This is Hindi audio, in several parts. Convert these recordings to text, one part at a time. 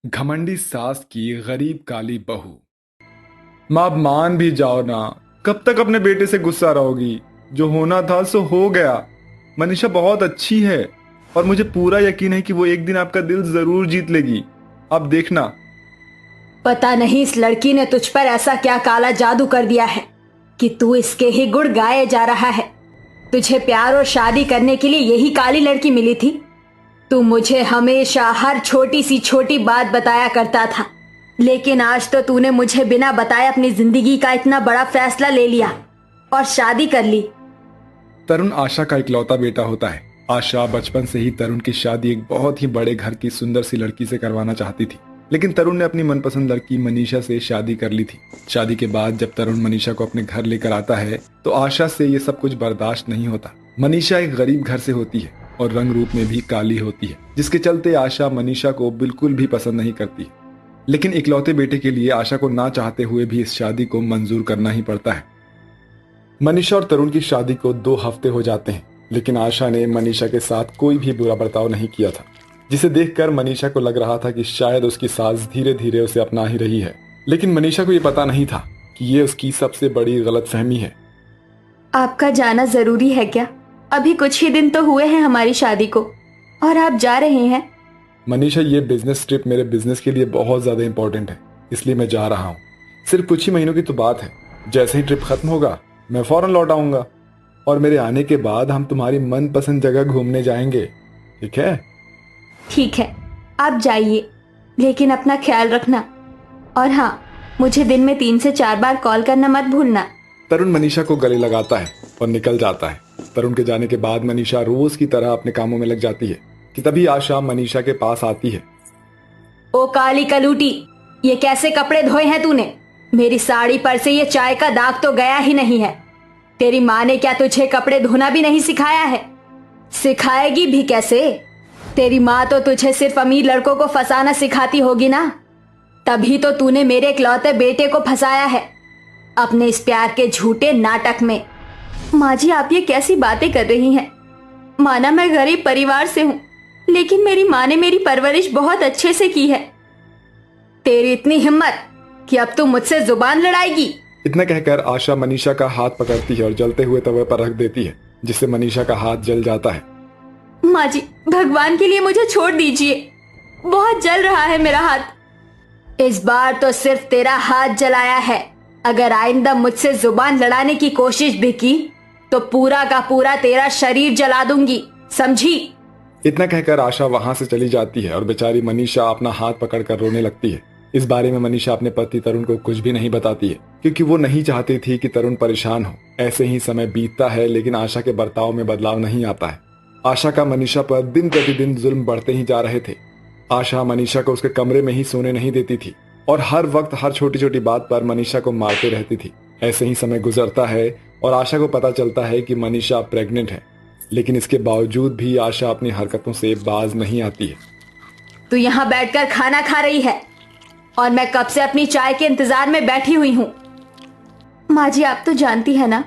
घमंडी सास की गरीब काली बहू। माँ अब मान भी जाओ ना। कब तक अपने बेटे से गुस्सा रहोगी? जो होना था सो हो गया। मनीषा बहुत अच्छी है और मुझे पूरा यकीन है कि वो एक दिन आपका दिल जरूर जीत लेगी। आप देखना। पता नहीं इस लड़की ने तुझ पर ऐसा क्या काला जादू कर दिया है कि तू इसके ही गुण गाए जा रहा है। तुझे प्यार और शादी करने के लिए यही काली लड़की मिली थी। तू मुझे हमेशा हर छोटी सी छोटी बात बताया करता था, लेकिन आज तो तूने मुझे बिना बताए अपनी जिंदगी का इतना बड़ा फैसला ले लिया और शादी कर ली। तरुण आशा का इकलौता बेटा होता है। आशा बचपन से ही तरुण की शादी एक बहुत ही बड़े घर की सुंदर सी लड़की से करवाना चाहती थी, लेकिन तरुण ने अपनी मनपसंद लड़की मनीषा से शादी कर ली थी। शादी के बाद जब तरुण मनीषा को अपने घर लेकर आता है तो आशा से ये सब कुछ बर्दाश्त नहीं होता। मनीषा एक गरीब घर से होती है और रंग रूप में भी काली होती है, जिसके चलते आशा मनीषा को बिल्कुल भी पसंद नहीं करती। लेकिन इकलौते बेटे के लिए आशा को ना चाहते हुए भी इस शादी को मंजूर करना ही पड़ता है। मनीषा और तरुण की शादी को 2 हफ्ते हो जाते हैं, लेकिन आशा ने मनीषा के साथ कोई भी बुरा बर्ताव नहीं किया था, जिसे देखकर मनीषा को लग रहा था कि शायद उसकी सास धीरे धीरे उसे अपना ही रही है। लेकिन मनीषा को यह पता नहीं था कि ये उसकी सबसे बड़ी गलतफहमी है। आपका जाना जरूरी है क्या? अभी कुछ ही दिन तो हुए हैं हमारी शादी को और आप जा रहे हैं। मनीषा, ये बिजनेस ट्रिप मेरे बिजनेस के लिए बहुत ज्यादा इंपॉर्टेंट है, इसलिए मैं जा रहा हूँ। सिर्फ कुछ ही महीनों की तो बात है। जैसे ही ट्रिप खत्म होगा मैं फौरन लौट आऊंगा और मेरे आने के बाद हम तुम्हारी मनपसंद जगह घूमने जाएंगे। ठीक है? ठीक है, आप जाइए, लेकिन अपना ख्याल रखना। और हाँ, मुझे दिन में 3 से 4 बार कॉल करना मत भूलना। तरुण मनीषा को गले लगाता है और निकल जाता है। तरुण के जाने के बाद मनीषा रोज की तरह अपने कामों में लग जाती है कि तभी आशा मनीषा के पास आती है। ओ काली कलूटी, ये कैसे कपड़े धोए हैं तूने? मेरी साड़ी पर से ये चाय का दाग तो गया ही नहीं है। तेरी माँ ने क्या तुझे कपड़े धोना भी नहीं सिखाया है? सिखाएगी भी कैसे? तेरी माँ तो तुझे सिर्फ अमीर लड़कों को फंसाना सिखाती होगी ना। तभी तो तूने मेरे इकलौते बेटे को फंसाया है अपने इस प्यार के झूठे नाटक में। माँ जी, आप ये कैसी बातें कर रही हैं? माना मैं गरीब परिवार से हूँ, लेकिन मेरी माँ ने मेरी परवरिश बहुत अच्छे से की है। तेरी इतनी हिम्मत कि अब तू मुझसे जुबान लड़ाएगी? इतना कहकर आशा मनीषा का हाथ पकड़ती है और जलते हुए तवे पर रख देती है, जिससे मनीषा का हाथ जल जाता है। माँ जी, भगवान के लिए मुझे छोड़ दीजिए, बहुत जल रहा है मेरा हाथ। इस बार तो सिर्फ तेरा हाथ जलाया है। अगर आइंदा मुझसे जुबान लड़ाने की कोशिश भी की तो पूरा का पूरा तेरा शरीर जला दूंगी, समझी? इतना कहकर आशा वहां से चली जाती है और बेचारी मनीषा अपना हाथ पकड़कर रोने लगती है। इस बारे में मनीषा अपने पति तरुण को कुछ भी नहीं बताती है, क्योंकि वो नहीं चाहती थी कि तरुण परेशान हो। ऐसे ही समय बीतता है, लेकिन आशा के बर्ताव में बदलाव नहीं आता है। आशा का मनीषा पर दिन प्रतिदिन जुल्म बढ़ते ही जा रहे थे। आशा मनीषा को उसके कमरे में ही सोने नहीं देती थी और हर वक्त हर छोटी छोटी बात पर मनीषा को मारते रहती थी। ऐसे ही समय गुजरता है और आशा को पता चलता है कि मनीषा प्रेग्नेंट है, लेकिन इसके बावजूद भी आशा अपनी हरकतों से बाज नहीं आती है। तू यहाँ बैठकर खाना खा रही है और मैं कब से अपनी चाय के इंतजार में बैठी हुई हूँ। माँ जी, आप तो जानती है ना,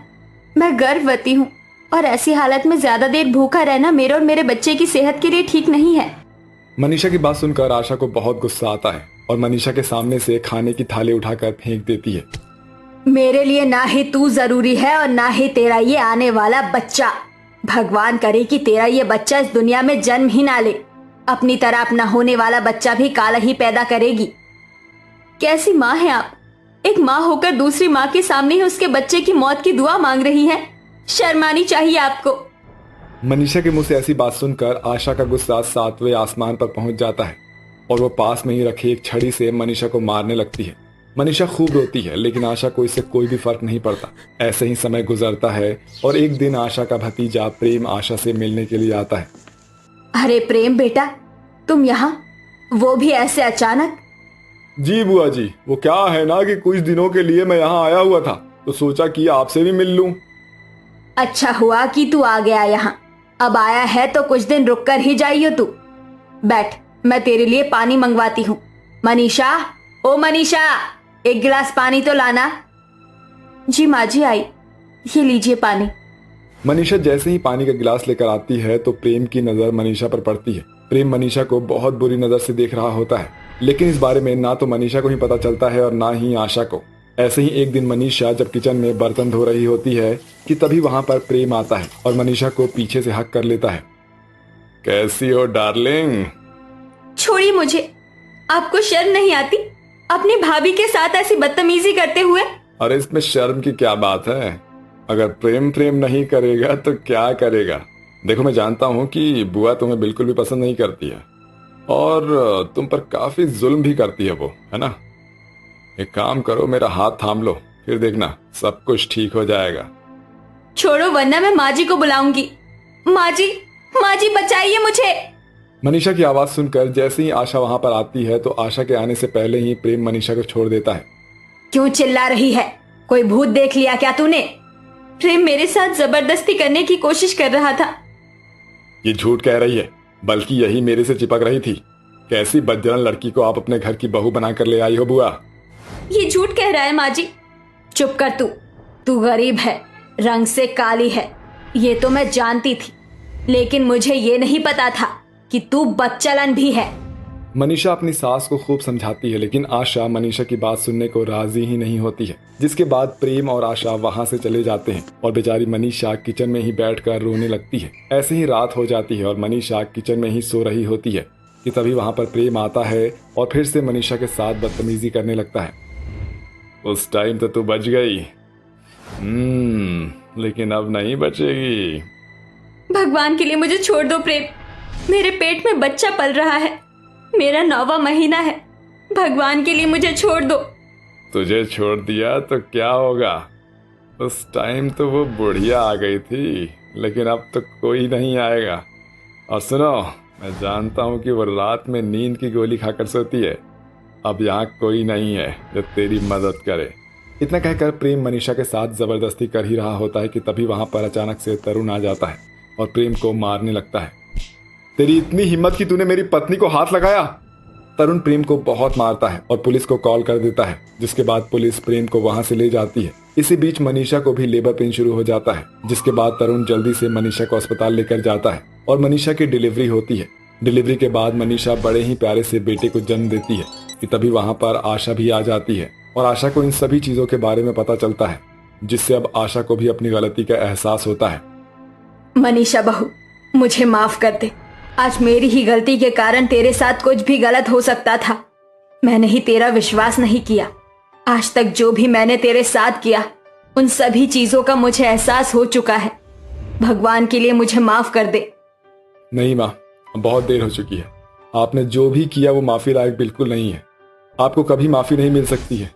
मैं गर्भवती हूँ और ऐसी हालत में ज्यादा देर भूखा रहना मेरे और मेरे बच्चे की सेहत के लिए ठीक नहीं है। मनीषा की बात सुनकर आशा को बहुत गुस्सा आता है और मनीषा के सामने से खाने की थाली उठाकर फेंक देती है। मेरे लिए ना ही तू जरूरी है और ना ही तेरा ये आने वाला बच्चा। भगवान करे कि तेरा ये बच्चा इस दुनिया में जन्म ही ना ले। अपनी तरह अपना होने वाला बच्चा भी काला ही पैदा करेगी। कैसी माँ है आप? एक माँ होकर दूसरी माँ के सामने ही उसके बच्चे की मौत की दुआ मांग रही है। शर्म आनी चाहिए आपको। मनीषा के मुंह से ऐसी बात सुनकर आशा का गुस्सा 7वें आसमान पर पहुंच जाता है और वो पास में ही रखी एक छड़ी से मनीषा को मारने लगती है। मनीषा खूब रोती है, लेकिन आशा को इससे कोई भी फर्क नहीं पड़ता। ऐसे ही समय गुजरता है और एक दिन आशा का भतीजा प्रेम आशा से मिलने के लिए आता है। अरे प्रेम बेटा, तुम यहाँ, वो भी ऐसे अचानक? जी बुआ जी, वो क्या है ना कि कुछ दिनों के लिए मैं यहाँ आया हुआ था, तो सोचा कि आपसे भी मिल लूं। अच्छा हुआ कि तू आ गया यहाँ। अब आया है तो कुछ दिन रुक कर ही जाइयो तू। बैठ, मैं तेरे लिए पानी मंगवाती हूँ। मनीषा, ओ मनीषा, एक गिलास पानी तो लाना। जी माँ जी, आई, ये लीजिए पानी। मनीषा जैसे ही पानी का गिलास लेकर आती है तो प्रेम की नजर मनीषा पर पड़ती है। प्रेम मनीषा को बहुत बुरी नजर से देख रहा होता है। लेकिन इस बारे में ना तो मनीषा को ही पता चलता है और ना ही आशा को। ऐसे ही एक दिन मनीषा जब किचन में बर्तन धो रही होती है कि तभी वहां पर प्रेम आता है और मनीषा को पीछे से हक कर लेता है। कैसी हो डार्लिंग? छोड़िए मुझे, आपको शर्म नहीं आती अपनी भाभी के साथ ऐसी बदतमीजी करते हुए? अरे इसमें शर्म की क्या बात है? अगर प्रेम प्रेम नहीं करेगा तो क्या करेगा? देखो मैं जानता हूँ कि बुआ तुम्हें बिल्कुल भी पसंद नहीं करती है और तुम पर काफी जुल्म भी करती है वो, है ना? एक काम करो, मेरा हाथ थाम लो, फिर देखना सब कुछ ठीक हो जाएगा। छोड़ो वरना मैं माँ जी को बुलाऊंगी। माँ जी, माँ जी बचाइए मुझे। मनीषा की आवाज सुनकर जैसे ही आशा वहां पर आती है तो आशा के आने से पहले ही प्रेम मनीषा को छोड़ देता है। क्यों चिल्ला रही है? कोई भूत देख लिया क्या तूने? प्रेम मेरे साथ जबरदस्ती करने की कोशिश कर रहा था। ये झूठ कह रही है, बल्कि यही मेरे से चिपक रही थी। कैसी बदजलन लड़की को आप अपने घर की बहू बनाकर ले आई हो बुआ? ये झूठ कह रहा है माँ जी। चुप कर तू गरीब है, रंग से काली है, ये तो मैं जानती थी, लेकिन मुझे ये नहीं पता था कि तू बदचलन भी है। मनीषा अपनी सास को खूब समझाती है, लेकिन आशा मनीषा की बात सुनने को राजी ही नहीं होती है। जिसके बाद प्रेम और आशा वहां से चले जाते हैं और बेचारी मनीषा किचन में ही बैठकर रोने लगती है। ऐसे ही रात हो जाती है और मनीषा किचन में ही सो रही होती है कि तभी वहां पर प्रेम आता है और फिर से मनीषा के साथ बदतमीजी करने लगता है। उस टाइम तो तू बच गई, लेकिन अब नहीं बचेगी। भगवान के लिए मुझे छोड़ दो प्रेम, मेरे पेट में बच्चा पल रहा है, मेरा 9वां महीना है। भगवान के लिए मुझे छोड़ दो। तुझे छोड़ दिया तो क्या होगा? उस टाइम तो वो बुढ़िया आ गई थी, लेकिन अब तो कोई नहीं आएगा। और सुनो, मैं जानता हूँ कि वो रात में नींद की गोली खाकर सोती है। अब यहाँ कोई नहीं है जो तेरी मदद करे। इतना कहकर प्रेम मनीषा के साथ जबरदस्ती कर ही रहा होता है कि तभी वहां पर अचानक से तरुण आ जाता है और प्रेम को मारने लगता है। तेरी इतनी हिम्मत कि तूने मेरी पत्नी को हाथ लगाया? तरुण प्रेम को बहुत मारता है और पुलिस को कॉल कर देता है, जिसके बाद पुलिस प्रेम को वहां से ले जाती है। इसी बीच मनीषा को भी लेबर पेन शुरू हो जाता है, जिसके बाद तरुण जल्दी से मनीषा को अस्पताल लेकर जाता है और मनीषा की डिलीवरी होती है। डिलीवरी के बाद मनीषा बड़े ही प्यारे से बेटे को जन्म देती है कि तभी वहां पर आशा भी आ जाती है और आशा को इन सभी चीजों के बारे में पता चलता है, जिससे अब आशा को भी अपनी गलती का एहसास होता है। मनीषा बहू, मुझे माफ कर दे। आज मेरी ही गलती के कारण तेरे साथ कुछ भी गलत हो सकता था। मैंने ही तेरा विश्वास नहीं किया। आज तक जो भी मैंने तेरे साथ किया, उन सभी चीजों का मुझे एहसास हो चुका है। भगवान के लिए मुझे माफ कर दे। नहीं माँ, बहुत देर हो चुकी है। आपने जो भी किया वो माफी लायक बिल्कुल नहीं है। आपको कभी माफी नहीं मिल सकती है।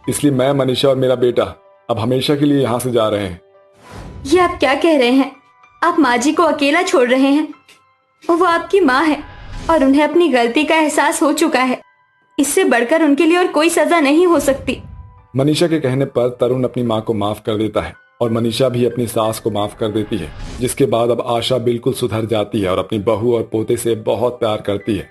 इसलिए मैं, मनीषा और मेरा बेटा अब हमेशा के लिए यहाँ से जा रहे हैं। ये आप क्या कह रहे हैं? आप माँ जी को अकेला छोड़ रहे हैं? वो आपकी माँ है और उन्हें अपनी गलती का एहसास हो चुका है। इससे बढ़कर उनके लिए और कोई सजा नहीं हो सकती। मनीषा के कहने पर तरुण अपनी माँ को माफ कर देता है और मनीषा भी अपनी सास को माफ कर देती है, जिसके बाद अब आशा बिल्कुल सुधर जाती है और अपनी बहू और पोते से बहुत प्यार करती है।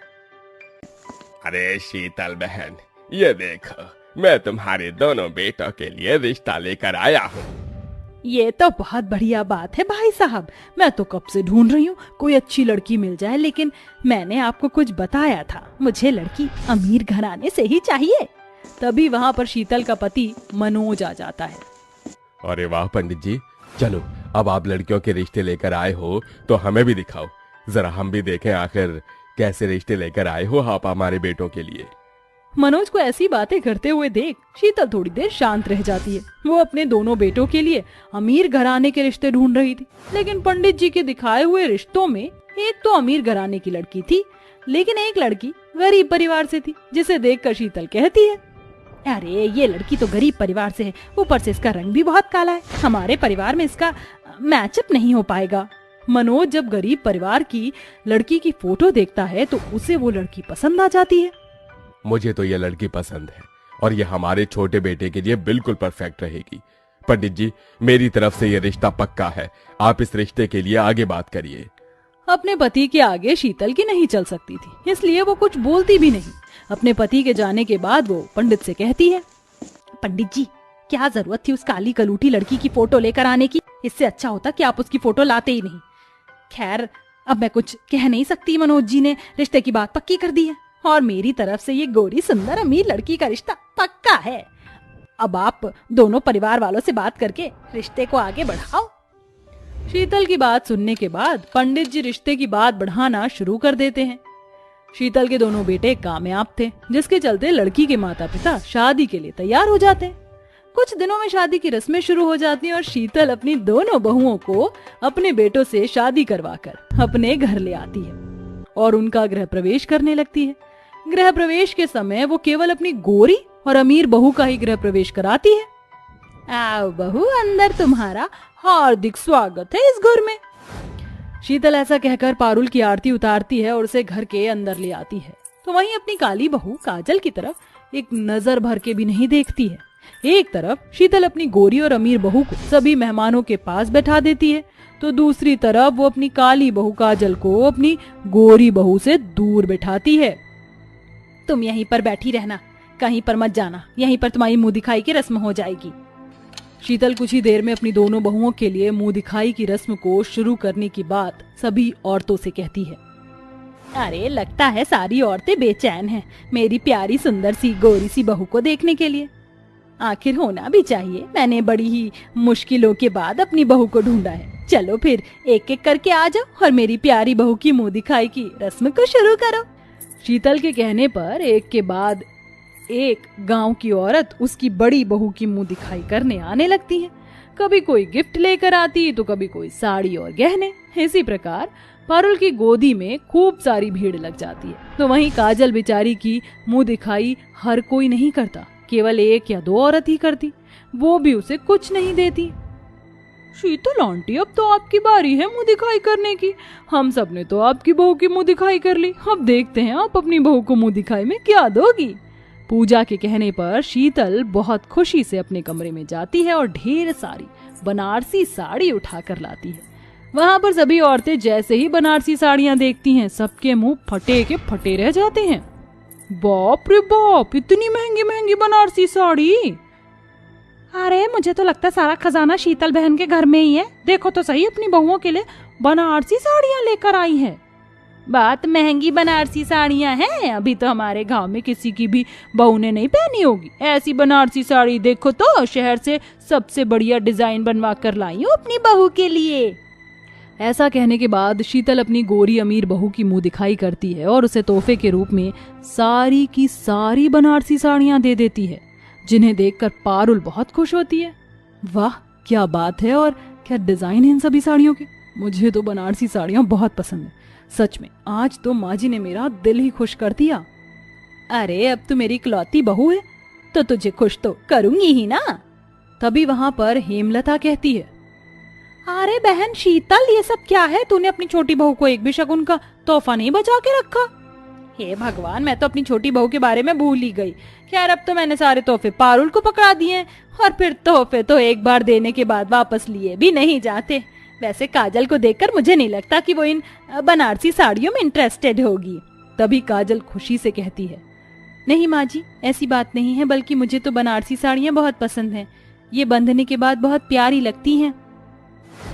अरे शीतल बहन, ये देखो, मैं तुम्हारे दोनों बेटों के लिए रिश्ता लेकर आया हूँ। ये तो बहुत बढ़िया बात है भाई साहब। मैं तो कब से ढूंढ रही हूँ कोई अच्छी लड़की मिल जाए, लेकिन मैंने आपको कुछ बताया था, मुझे लड़की अमीर घराने से ही चाहिए। तभी वहाँ पर शीतल का पति मनोज आ जाता है। अरे वाह पंडित जी, चलो अब आप लड़कियों के रिश्ते लेकर आए हो तो हमें भी दिखाओ, जरा हम भी देखें आखिर कैसे रिश्ते लेकर आए हो आप हमारे बेटों के लिए। मनोज को ऐसी बातें करते हुए देख शीतल थोड़ी देर शांत रह जाती है। वो अपने दोनों बेटों के लिए अमीर घराने के रिश्ते ढूंढ रही थी, लेकिन पंडित जी के दिखाए हुए रिश्तों में एक तो अमीर घराने की लड़की थी, लेकिन एक लड़की गरीब परिवार से थी, जिसे देखकर शीतल कहती है, अरे ये लड़की तो गरीब परिवार से है, ऊपर से इसका रंग भी बहुत काला है, हमारे परिवार में इसका मैचअप नहीं हो पाएगा। मनोज जब गरीब परिवार की लड़की की फोटो देखता है तो उसे वो लड़की पसंद आ जाती है। मुझे तो ये लड़की पसंद है और ये हमारे छोटे बेटे के लिए बिल्कुल परफेक्ट रहेगी। पंडित जी, मेरी तरफ से ये रिश्ता पक्का है, आप इस रिश्ते के लिए आगे बात करिए। अपने पति के आगे शीतल की नहीं चल सकती थी, इसलिए वो कुछ बोलती भी नहीं। अपने पति के जाने के बाद वो पंडित से कहती है, पंडित जी, क्या जरूरत थी उस काली कलूटी लड़की की फोटो लेकर आने की? इससे अच्छा होता कि आप उसकी फोटो लाते ही नहीं। खैर, अब मैं कुछ कह नहीं सकती, मनोज जी ने रिश्ते की बात पक्की कर दी है। और मेरी तरफ से ये गोरी सुंदर अमीर लड़की का रिश्ता पक्का है। अब आप दोनों परिवार वालों से बात करके रिश्ते को आगे बढ़ाओ। शीतल की बात सुनने के बाद पंडित जी रिश्ते की बात बढ़ाना शुरू कर देते हैं। शीतल के दोनों बेटे कामयाब थे, जिसके चलते लड़की के माता पिता शादी के लिए तैयार हो जाते हैं। कुछ दिनों में शादी की रस्में शुरू हो जाती हैं और शीतल अपनी दोनों बहुओं को अपने बेटों से शादी करवाकर अपने घर ले आती है और उनका गृह प्रवेश करने लगती है। गृह प्रवेश के समय वो केवल अपनी गोरी और अमीर बहू का ही गृह प्रवेश कराती है। आओ बहू, अंदर तुम्हारा हार्दिक स्वागत है इस घर में। शीतल ऐसा कहकर पारुल की आरती उतारती है और उसे घर के अंदर ले आती है। तो वहीं अपनी काली बहू काजल की तरफ एक नजर भर के भी नहीं देखती है। एक तरफ शीतल अपनी गोरी और अमीर बहू को सभी मेहमानों के पास बैठा देती है, तो दूसरी तरफ वो अपनी काली बहू काजल को अपनी गोरी बहू से दूर बैठाती है। तुम यहीं पर बैठी रहना, कहीं पर मत जाना, यहीं पर तुम्हारी मुंह दिखाई की रस्म हो जाएगी। शीतल कुछ ही देर में अपनी दोनों बहुओं के लिए मुंह दिखाई की रस्म को शुरू करने की बात सभी औरतों से कहती है। अरे लगता है सारी औरतें बेचैन हैं मेरी प्यारी सुंदर सी गोरी सी बहू को देखने के लिए। आखिर होना भी चाहिए, मैंने बड़ी ही मुश्किलों के बाद अपनी बहू को ढूंढा है। चलो फिर एक एक करके आ जाओ और मेरी प्यारी बहू की मुंह दिखाई की रस्म को शुरू करो। शीतल के कहने पर एक के बाद एक गांव की औरत उसकी बड़ी बहू की मुंह दिखाई करने आने लगती है। कभी कोई गिफ्ट लेकर आती तो कभी कोई साड़ी और गहने। इसी प्रकार पारुल की गोदी में खूब सारी भीड़ लग जाती है। तो वहीं काजल बेचारी की मुंह दिखाई हर कोई नहीं करता, केवल एक या दो औरत ही करती, वो भी उसे कुछ नहीं देती। शीतल आंटी, अब तो आपकी बारी है मुंह दिखाई करने की। हम सब ने तो आपकी बहू की मुंह दिखाई कर ली, अब देखते हैं आप अपनी बहू को मुंह दिखाई में क्या दोगी। पूजा के कहने पर शीतल बहुत खुशी से अपने कमरे में जाती है और ढेर सारी बनारसी साड़ी उठा कर लाती है। वहाँ पर सभी औरतें जैसे ही बनारसी साड़ियाँ देखती हैं, सबके मुंह फटे के फटे रह जाते हैं। बाप रे बाप, इतनी महंगी महंगी बनारसी साड़ी! अरे मुझे तो लगता है सारा खजाना शीतल बहन के घर में ही है। देखो तो सही, अपनी बहुओं के लिए बनारसी साड़ियाँ लेकर आई है। बात महंगी बनारसी साड़ियाँ हैं, अभी तो हमारे गांव में किसी की भी बहू ने नहीं पहनी होगी ऐसी बनारसी साड़ी। देखो तो शहर से सबसे बढ़िया डिजाइन बनवा कर लाई हूँ अपनी बहू के लिए। ऐसा कहने के बाद शीतल अपनी गोरी अमीर बहू की मुंह दिखाई करती है और उसे तोहफे के रूप में सारी की सारी बनारसी साड़ियाँ दे देती है, जिन्हें देखकर पारुल बहुत खुश होती है। वाह क्या बात है, और क्या डिजाइन है इन सभी साड़ियों के। मुझे तो बनारसी साड़ियाँ बहुत पसंद है। सच में आज तो माँ जी ने मेरा दिल ही खुश कर दिया। अरे अब तो मेरी इकलौती बहू है तो तुझे खुश तो करूंगी ही ना। तभी वहां पर हेमलता कहती है, अरे बहन शीतल, ये सब क्या है? तूने अपनी छोटी बहू को एक भी शगुन का तोहफा नहीं बचा के रखा। हे भगवान, मैं तो अपनी छोटी बहू के बारे में भूल ही गई। खैर अब तो मैंने सारे तोहफे पारुल को पकड़ा दिए, और फिर तोहफे तो एक बार देने के बाद वापस लिए भी नहीं जाते। वैसे काजल को देखकर मुझे नहीं लगता कि वो इन बनारसी साड़ियों में इंटरेस्टेड होगी। तभी काजल खुशी से कहती है, नहीं माँ जी, ऐसी बात नहीं है, बल्कि मुझे तो बनारसी साड़ियाँ बहुत पसंद हैं। ये बंधने के बाद बहुत प्यारी लगती हैं।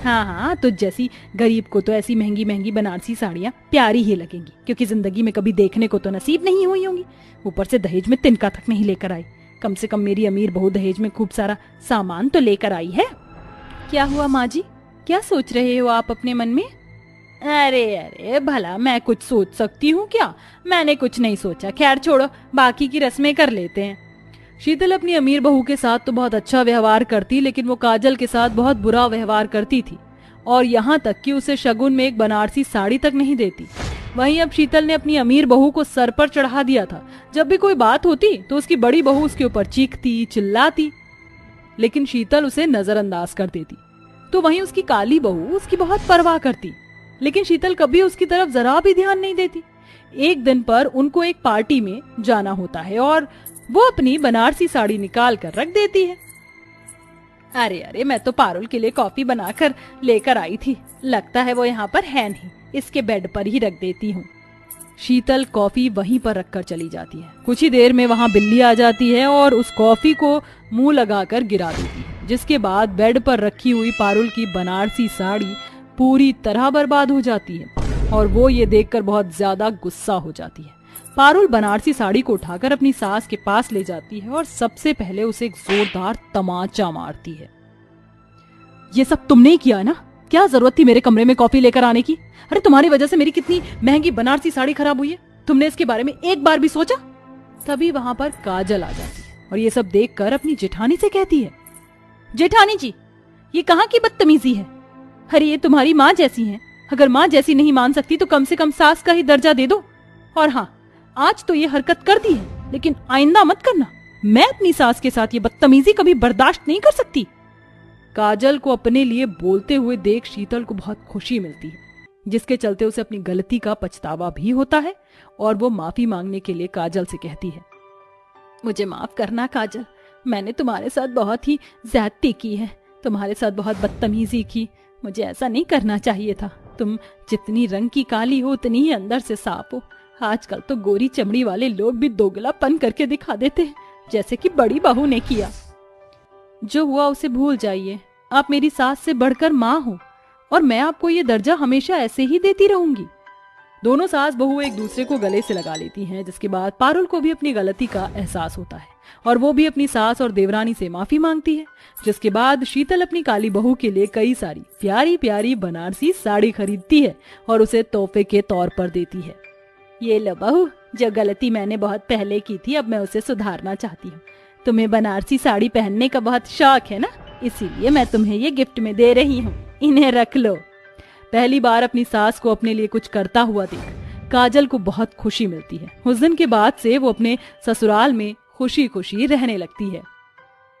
हाँ, तो जैसी गरीब को तो ऐसी महंगी महंगी बनारसी साड़ियाँ प्यारी ही लगेंगी, क्योंकि जिंदगी में कभी देखने को तो नसीब नहीं हुई होंगी। ऊपर से दहेज में तिनका तक नहीं लेकर आई। कम से कम मेरी अमीर बहू दहेज में खूब सारा सामान तो लेकर आई है। क्या हुआ माँ जी, क्या सोच रहे हो आप अपने मन में? अरे भला मैं कुछ सोच सकती हूँ क्या? मैंने कुछ नहीं सोचा। खैर छोड़ो, बाकी की रस्में कर लेते हैं। शीतल अपनी अमीर बहू के साथ तो बहुत अच्छा व्यवहार करती, लेकिन वो काजल के साथ बहुत बुरा व्यवहार करती थी, और यहाँ तक कि उसे शगुन में एक बनारसी साड़ी तक नहीं देती। वहीं अब शीतल ने अपनी अमीर बहू को सर पर चढ़ा दिया था। जब भी कोई बात होती तो उसकी बड़ी बहू उसके ऊपर चीखती चिल्लाती, लेकिन शीतल उसे नजरअंदाज कर देती। तो वहीं उसकी काली बहू उसकी बहुत परवाह करती, लेकिन शीतल कभी उसकी तरफ जरा भी ध्यान नहीं देती। एक दिन पर उनको एक पार्टी में जाना होता है और वो अपनी बनारसी साड़ी निकाल कर रख देती है। अरे मैं तो पारुल के लिए कॉफी बनाकर लेकर आई थी, लगता है वो यहाँ पर है नहीं, इसके बेड पर ही रख देती हूँ। शीतल कॉफी वहीं पर रखकर चली जाती है। कुछ ही देर में वहाँ बिल्ली आ जाती है और उस कॉफी को मुंह लगाकर गिरा देती है, जिसके बाद बेड पर रखी हुई पारुल की बनारसी साड़ी पूरी तरह बर्बाद हो जाती है और वो ये देखकर बहुत ज्यादा गुस्सा हो जाती है। पारुल बनारसी साड़ी को उठाकर अपनी सास के पास ले जाती है और सबसे पहले उसे एक जोरदार तमाचा मारती है। ये सब तुमने ही किया है ना? क्या जरूरत थी मेरे कमरे में कॉफी लेकर आने की? अरे तुम्हारी वजह से मेरी कितनी महंगी बनारसी साड़ी खराब हुई है, तुमने इसके बारे में एक बार भी सोचा? तभी वहां पर काजल आ जाती है और ये सब देखकर अपनी जेठानी से कहती है, जेठानी जी, ये कहाँ की बदतमीजी है? अरे ये तुम्हारी माँ जैसी हैं, अगर माँ जैसी नहीं मान सकती तो कम से कम सास का ही दर्जा दे दो। और हाँ, आज तो ये हरकत कर दी है, लेकिन आइंदा मत करना। मैं अपनी सास के साथ ये बदतमीजी कभी बर्दाश्त नहीं कर सकती। काजल को अपने लिए बोलते हुए देख शीतल को बहुत खुशी मिलती है, जिसके चलते उसे अपनी गलती का पछतावा भी होता है और वो माफी मांगने के लिए काजल से कहती है, मुझे माफ करना काजल, मैंने तुम्हारे साथ बहुत ही ज्यादती की है, तुम्हारे साथ बहुत बदतमीजी की, मुझे ऐसा नहीं करना चाहिए था। तुम जितनी रंग की काली हो उतनी ही अंदर से साफ हो। आजकल तो गोरी चमड़ी वाले लोग भी दोगलापन करके दिखा देते हैं, जैसे कि बड़ी बहू ने किया। जो हुआ उसे भूल जाइए, आप मेरी सास से बढ़कर माँ हो और मैं आपको ये दर्जा हमेशा ऐसे ही देती रहूंगी। दोनों सास बहू एक दूसरे को गले से लगा लेती हैं, जिसके बाद पारुल को भी अपनी गलती का एहसास होता है और वो भी अपनी सास और देवरानी से माफी मांगती है। जिसके बाद शीतल अपनी काली बहू के लिए कई सारी प्यारी प्यारी बनारसी साड़ी खरीदती है और उसे तोहफे के तौर पर देती है। ये लो बहू, जो गलती मैंने बहुत पहले की थी अब मैं उसे सुधारना चाहती हूँ। तुम्हें बनारसी साड़ी पहनने का बहुत शौक है ना, इसीलिए मैं तुम्हें ये गिफ्ट में दे रही हूँ, इन्हें रख लो। पहली बार अपनी सास को अपने लिए कुछ करता हुआ देख काजल को बहुत खुशी मिलती है। उस दिन के बाद से वो अपने ससुराल में खुशी खुशी रहने लगती है।